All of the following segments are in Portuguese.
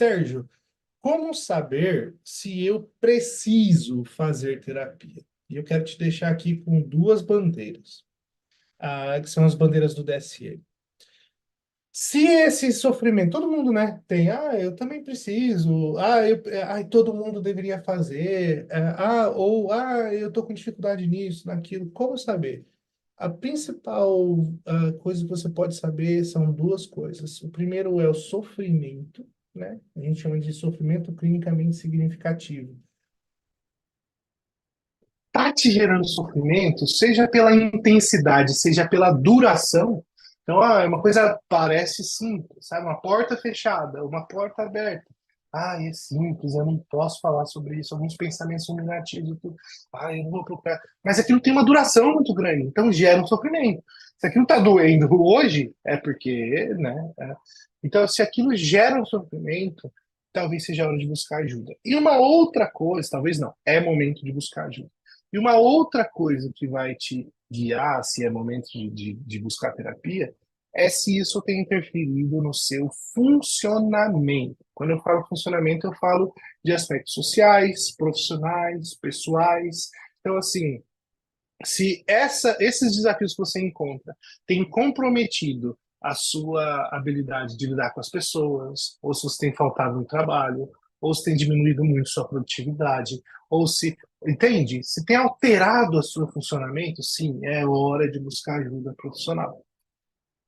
Sérgio, como saber se eu preciso fazer terapia? E eu quero te deixar aqui com duas bandeiras, que são as bandeiras do DSM. Se esse sofrimento, todo mundo, né, tem, eu também preciso, todo mundo deveria fazer, eu tô com dificuldade nisso, naquilo, como saber? A principal, coisa que você pode saber são duas coisas. O primeiro é o sofrimento, né? A gente chama de sofrimento clinicamente significativo. Tá te gerando sofrimento, seja pela intensidade, seja pela duração. Então, é uma coisa parece simples, sabe? Uma porta fechada, uma porta aberta. É simples, eu não posso falar sobre isso. Alguns pensamentos são negativos, tudo. Eu não vou procurar. Mas aquilo tem uma duração muito grande, então gera um sofrimento. Se aquilo tá doendo hoje, é porque, né? Então, se aquilo gera um sofrimento, talvez seja a hora de buscar ajuda. E uma outra coisa, talvez não, é momento de buscar ajuda. E uma outra coisa que vai te guiar, se é momento de buscar terapia, é se isso tem interferido no seu funcionamento. Quando eu falo funcionamento, eu falo de aspectos sociais, profissionais, pessoais. Então, assim, se esses desafios que você encontra têm comprometido a sua habilidade de lidar com as pessoas, ou se você tem faltado no trabalho, ou se tem diminuído muito sua produtividade, ou se, entende? Se tem alterado o seu funcionamento, sim, é hora de buscar ajuda profissional.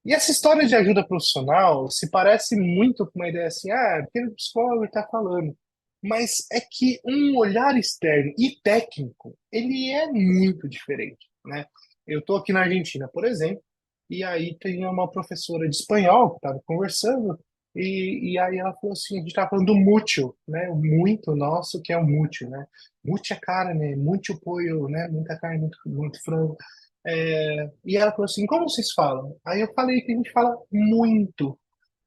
E essa história de ajuda profissional se parece muito com uma ideia assim, aquele psicólogo está falando. Mas é que um olhar externo e técnico, ele é muito diferente, né? Eu estou aqui na Argentina, por exemplo, e aí tem uma professora de espanhol que estava conversando, e aí ela falou assim, a gente estava falando do mútil, né? O muito nosso, que é o mútil, né? Muita carne, muito pollo, né? Muita carne, muito frango. E ela falou assim, como vocês falam? Aí eu falei que a gente fala muito.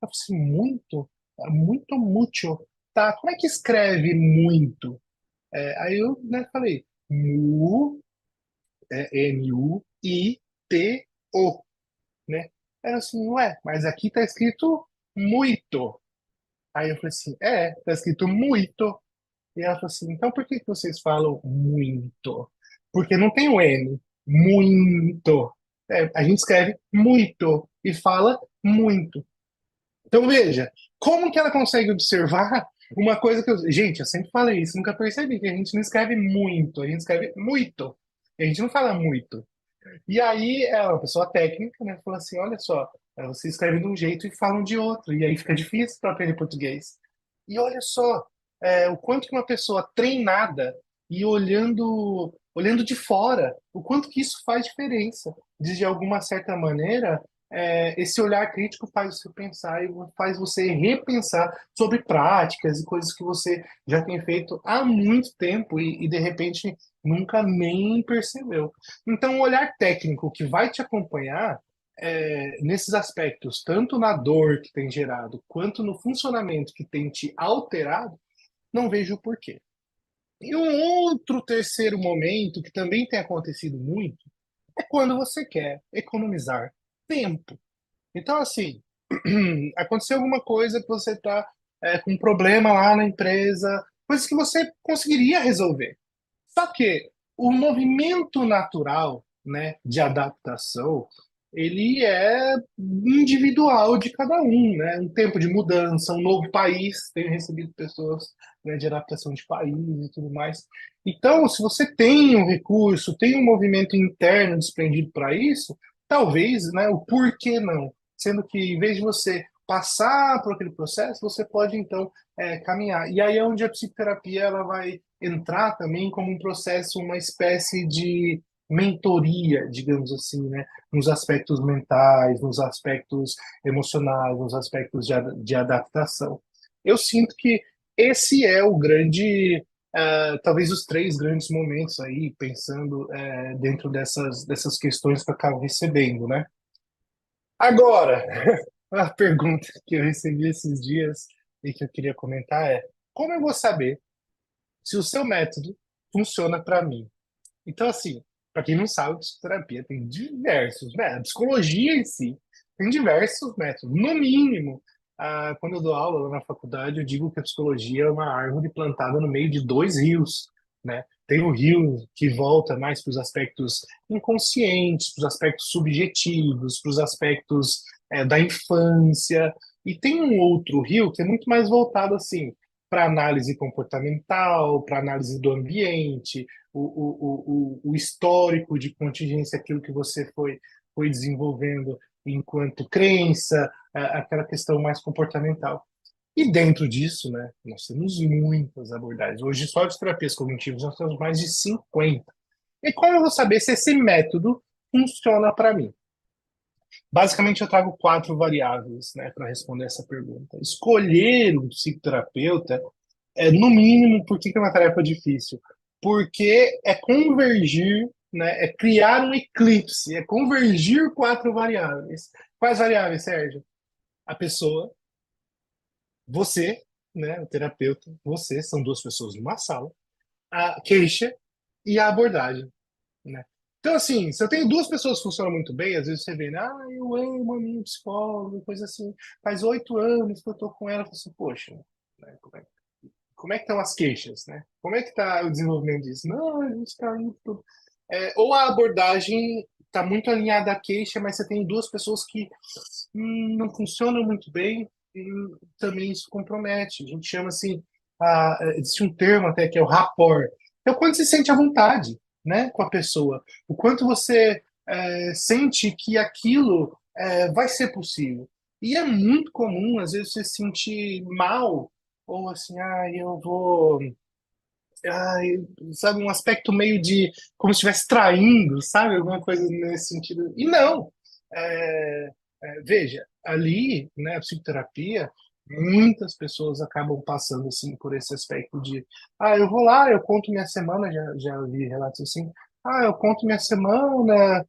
Ela falou assim, muito? Muito, muito. Tá, como é que escreve muito? Aí eu, né, falei, M-U-I-T-O, né? Aí ela assim, ué, mas aqui tá escrito muito. Aí eu falei assim, tá escrito muito. E ela falou assim, então por que que vocês falam muito? Porque não tem o N. Muito. A gente escreve muito e fala muito. Então veja, como que ela consegue observar uma coisa que eu... Gente, eu sempre falei isso, nunca percebi que a gente não escreve muito, a gente escreve muito. A gente não fala muito. E aí ela é uma pessoa técnica, né? Falou assim, olha só, você escreve de um jeito e falam de outro, e aí fica difícil para aprender português. E olha só, o quanto que uma pessoa treinada e olhando de fora, o quanto que isso faz diferença. De alguma certa maneira, esse olhar crítico faz você pensar e faz você repensar sobre práticas e coisas que você já tem feito há muito tempo e de repente nunca nem percebeu. Então, o olhar técnico que vai te acompanhar nesses aspectos, tanto na dor que tem gerado, quanto no funcionamento que tem te alterado, não vejo o porquê. E um outro terceiro momento que também tem acontecido muito é quando você quer economizar tempo. Então, assim, aconteceu alguma coisa que você está com um problema lá na empresa, coisas que você conseguiria resolver. Só que o movimento natural, né, de adaptação, ele é individual de cada um, né? Um tempo de mudança, um novo país, tenho recebido pessoas, né, de adaptação de país e tudo mais. Então, se você tem um recurso, tem um movimento interno desprendido para isso, talvez, né, o porquê não? Sendo que em vez de você passar por aquele processo, você pode então caminhar. E aí é onde a psicoterapia ela vai entrar também como um processo, uma espécie de mentoria, digamos assim, né? Nos aspectos mentais, nos aspectos emocionais, nos aspectos de adaptação. Eu sinto que esse é o grande, talvez os três grandes momentos aí, pensando dentro dessas questões que eu acabo recebendo, né? Agora, a pergunta que eu recebi esses dias e que eu queria comentar é: como eu vou saber se o seu método funciona para mim? Então, assim, para quem não sabe, psicoterapia tem diversos métodos. Psicologia em si tem diversos métodos. No mínimo, Quando eu dou aula lá na faculdade, eu digo que a psicologia é uma árvore plantada no meio de dois rios, né? Tem o rio que volta mais para os aspectos inconscientes, para os aspectos subjetivos, para os aspectos da infância, e tem um outro rio que é muito mais voltado assim para análise comportamental, para análise do ambiente, o histórico de contingência, aquilo que você foi desenvolvendo enquanto crença, aquela questão mais comportamental. E dentro disso, né, nós temos muitas abordagens. Hoje, só de terapias cognitivas, nós temos mais de 50. E como eu vou saber se esse método funciona para mim? Basicamente, eu trago quatro variáveis, né, para responder essa pergunta. Escolher um psicoterapeuta é, no mínimo, por que que é uma tarefa difícil? Porque é convergir, né, é criar um eclipse, é convergir quatro variáveis. Quais variáveis, Sérgio? A pessoa, você, né, o terapeuta, você, são duas pessoas numa sala, a queixa e a abordagem, né? Então, assim, se eu tenho duas pessoas que funcionam muito bem, às vezes você vê, eu amo a minha psicóloga, coisa assim, faz 8 anos que eu tô com ela, eu falo assim, poxa, né, como é que estão as queixas, né? Como é que está o desenvolvimento disso? Não, a gente está indo tudo. Ou a abordagem está muito alinhada à queixa, mas você tem duas pessoas que não funcionam muito bem e também isso compromete. A gente chama assim, existe um termo até que é o rapport. É o quanto você sente à vontade, né, com a pessoa. O quanto você sente que aquilo vai ser possível. E é muito comum, às vezes, você se sentir mal ou assim, eu vou. Ai, sabe, um aspecto meio de como se estivesse traindo, sabe? Alguma coisa nesse sentido. E não. É, veja, ali, né, a psicoterapia, muitas pessoas acabam passando assim por esse aspecto de, eu vou lá, eu conto minha semana, já vi relatos assim, eu conto minha semana,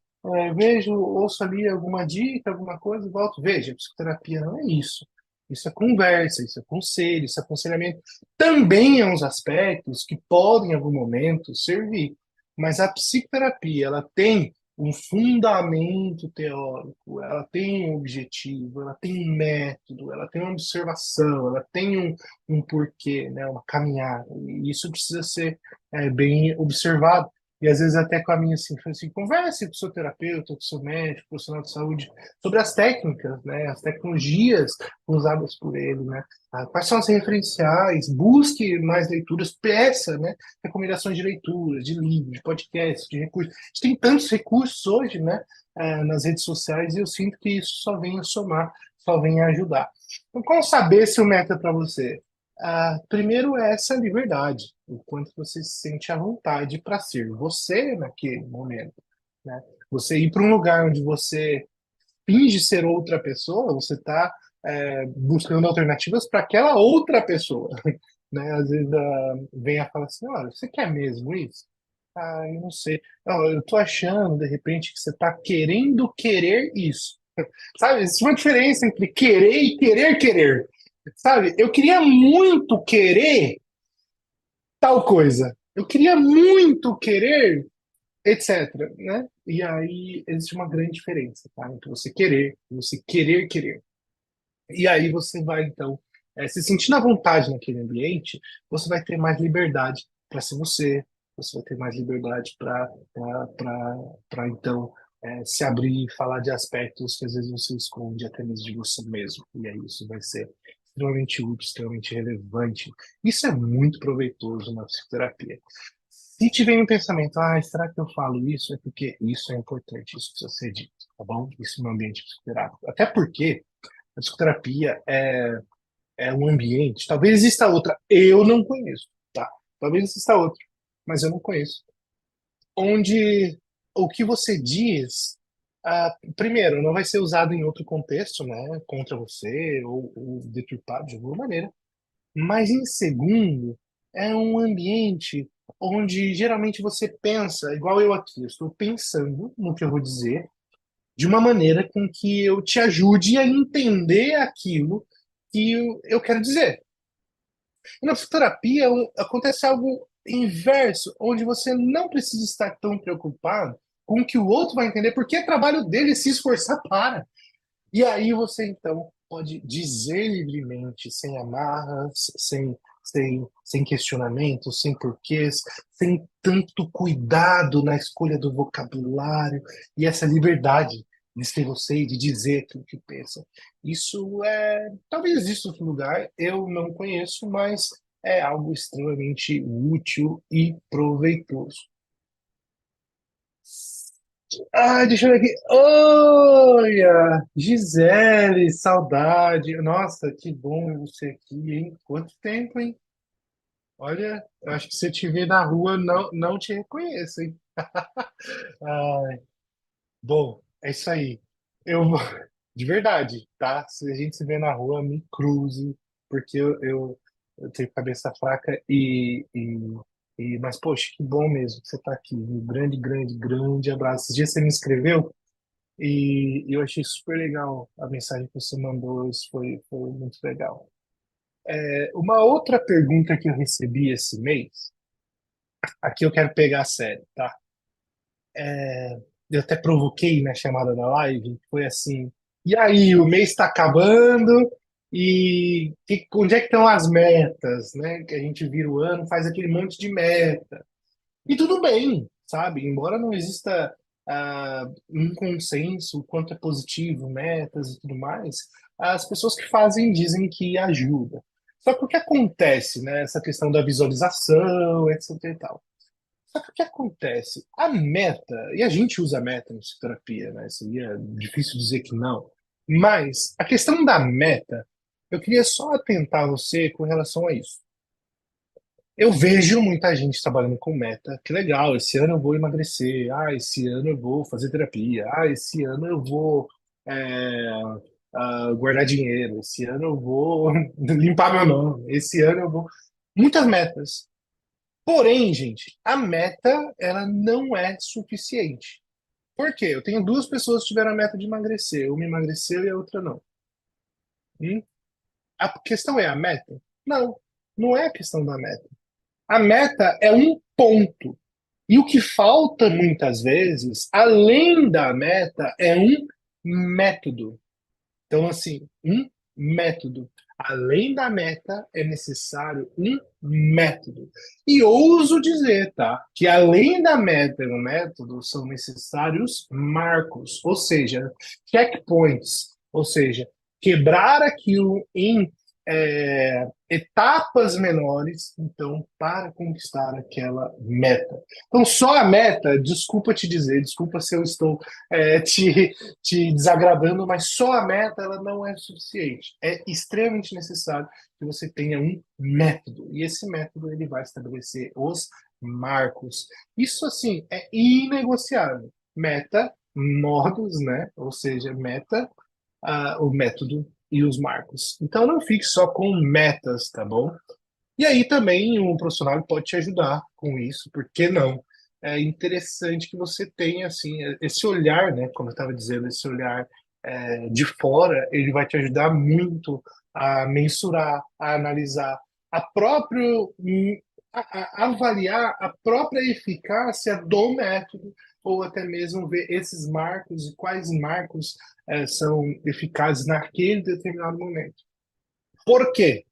vejo, ouço ali alguma dica, alguma coisa, e volto. Veja, psicoterapia não é isso. Isso é conversa, isso é conselho, isso é aconselhamento. Também é uns aspectos que podem, em algum momento, servir. Mas a psicoterapia, ela tem um fundamento teórico, ela tem um objetivo, ela tem um método, ela tem uma observação, ela tem um porquê, né, uma caminhada. E isso precisa ser bem observado. E às vezes até com a minha assim, converse com o seu terapeuta, com o seu médico, profissional de saúde, sobre as técnicas, né, as tecnologias usadas por ele, né? Quais são as referenciais? Busque mais leituras, peça, né? Recomendações de leituras, de livros, de podcasts, de recursos. A gente tem tantos recursos hoje, né? Nas redes sociais e eu sinto que isso só vem a somar, só vem a ajudar. Então, como saber se o método é para você? Primeiro é essa liberdade, o quanto você se sente à vontade para ser você naquele momento, né? Você ir para um lugar onde você finge ser outra pessoa, você está buscando alternativas para aquela outra pessoa, né? Às vezes vem a falar assim, olha, você quer mesmo isso? Eu não sei. Não, eu tô achando, de repente, que você está querendo querer isso. Sabe? Existe uma diferença entre querer e querer querer. Sabe? Eu queria muito querer tal coisa. Eu queria muito querer etc, né? E aí existe uma grande diferença, tá? Entre você querer e você querer querer. E aí você vai, então, se sentindo à vontade naquele ambiente, você vai ter mais liberdade para ser você, você vai ter mais liberdade para então, se abrir e falar de aspectos que às vezes você esconde até mesmo de você mesmo. E aí isso vai ser extremamente útil, extremamente relevante. Isso é muito proveitoso na psicoterapia. Se tiver um pensamento, será que eu falo isso? É porque isso é importante, isso precisa ser dito, tá bom? Isso no ambiente psicoterápico. Até porque a psicoterapia é um ambiente, talvez exista outra, eu não conheço, tá? Talvez exista outra, mas eu não conheço. Onde o que você diz, primeiro, não vai ser usado em outro contexto, né? Contra você ou deturpado de alguma maneira. Mas em segundo, é um ambiente onde geralmente você pensa, igual eu aqui, eu estou pensando no que eu vou dizer, de uma maneira com que eu te ajude a entender aquilo que eu quero dizer. E na psicoterapia acontece algo inverso, onde você não precisa estar tão preocupado com o que o outro vai entender, porque é trabalho dele se esforçar para. E aí você então pode dizer livremente, sem amarras, sem questionamentos, sem porquês, sem tanto cuidado na escolha do vocabulário e essa liberdade de ser você e de dizer aquilo que pensa. Isso é, talvez exista outro lugar, eu não conheço, mas é algo extremamente útil e proveitoso. Ah, deixa eu ver aqui. Olha, Gisele, saudade. Nossa, que bom ver você aqui, hein? Quanto tempo, hein? Olha, eu acho que se eu te ver na rua, não te reconheço, hein? Ah, bom, é isso aí. Eu vou, de verdade, tá? Se a gente se vê na rua, me cruze, porque eu tenho cabeça fraca mas, poxa, que bom mesmo que você tá aqui. Um grande, grande, grande abraço. Esses dias você me escreveu. E eu achei super legal a mensagem que você mandou, isso foi muito legal. Uma outra pergunta que eu recebi esse mês, aqui eu quero pegar a sério, tá? Eu até provoquei na chamada da live, foi assim, e aí, o mês está acabando, e onde é que estão as metas, né? Que a gente vira o ano, faz aquele monte de meta. E tudo bem, sabe? Embora não exista um consenso, o quanto é positivo, metas e tudo mais, as pessoas que fazem dizem que ajuda. Só que o que acontece, né? Essa questão da visualização, etc e tal. Só que o que acontece? A meta, e a gente usa meta em psicoterapia, né? Seria difícil dizer que não. Mas a questão da meta, eu queria só atentar você com relação a isso. Eu vejo muita gente trabalhando com meta. Que legal, esse ano eu vou emagrecer. Ah, esse ano eu vou fazer terapia. Ah, esse ano eu vou é, guardar dinheiro. Esse ano eu vou limpar meu nome. Esse ano eu vou. Muitas metas. Porém, gente, a meta ela não é suficiente. Por quê? Eu tenho duas pessoas que tiveram a meta de emagrecer. Uma emagreceu e a outra não. Hum? A questão é a meta? Não, não é a questão da meta. A meta é um ponto. E o que falta muitas vezes, além da meta, é um método. Então, assim, um método. Além da meta, é necessário um método. E ouso dizer, tá? Que além da meta e do método, são necessários marcos, ou seja, checkpoints, ou seja, quebrar aquilo em etapas menores, então, para conquistar aquela meta. Então, só a meta, desculpa te dizer, desculpa se eu estou te desagradando, mas só a meta ela não é suficiente. É extremamente necessário que você tenha um método, e esse método ele vai estabelecer os marcos. Isso, assim, é inegociável. Meta, modos, né? Ou seja, meta, o método e os marcos. Então, não fique só com metas, tá bom? E aí também um profissional pode te ajudar com isso, por que não? É interessante que você tenha assim esse olhar, né? Como eu estava dizendo, esse olhar de fora, ele vai te ajudar muito a mensurar, a analisar, a próprio avaliar a própria eficácia do método, ou até mesmo ver esses marcos e quais marcos são eficazes naquele determinado momento. Por quê?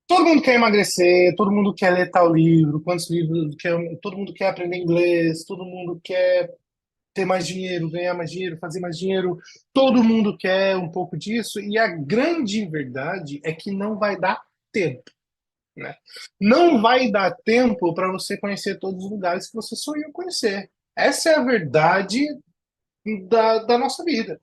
Todo mundo quer emagrecer, todo mundo quer ler tal livro, quantos livros quer, todo mundo quer aprender inglês, todo mundo quer ter mais dinheiro, ganhar mais dinheiro, fazer mais dinheiro, todo mundo quer um pouco disso, e a grande verdade é que não vai dar tempo, né? Não vai dar tempo para você conhecer todos os lugares que você sonhou conhecer. Essa é a verdade da nossa vida.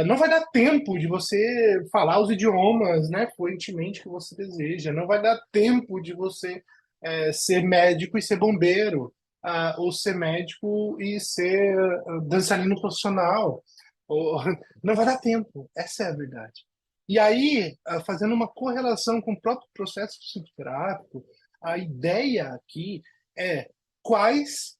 Não vai dar tempo de você falar os idiomas, né, fluentemente que você deseja. Não vai dar tempo de você ser médico e ser bombeiro, ou ser médico e ser dançarino profissional. Ou- Não vai dar tempo. Essa é a verdade. E aí, fazendo uma correlação com o próprio processo psicoterápico, a ideia aqui é quais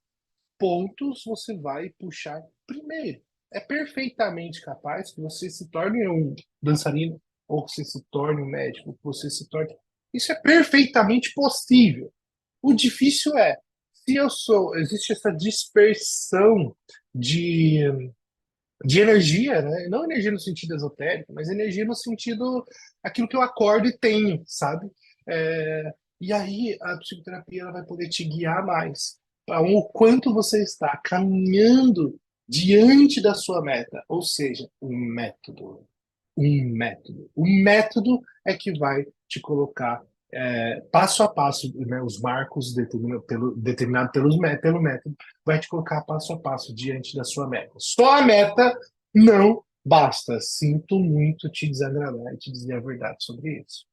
pontos você vai puxar primeiro. É perfeitamente capaz que você se torne um dançarino, ou que você se torne um médico, que você se torne. Isso é perfeitamente possível. O difícil é, se eu sou, existe essa dispersão de de energia, né? Não energia no sentido esotérico, mas energia no sentido aquilo que eu acordo e tenho, sabe? E aí a psicoterapia ela vai poder te guiar mais para o quanto você está caminhando diante da sua meta, ou seja, um método. Um método. O método é que vai te colocar passo a passo, né, os marcos determinado pelo método, vai te colocar passo a passo diante da sua meta. Só a meta não basta. Sinto muito te desagradar e te dizer a verdade sobre isso.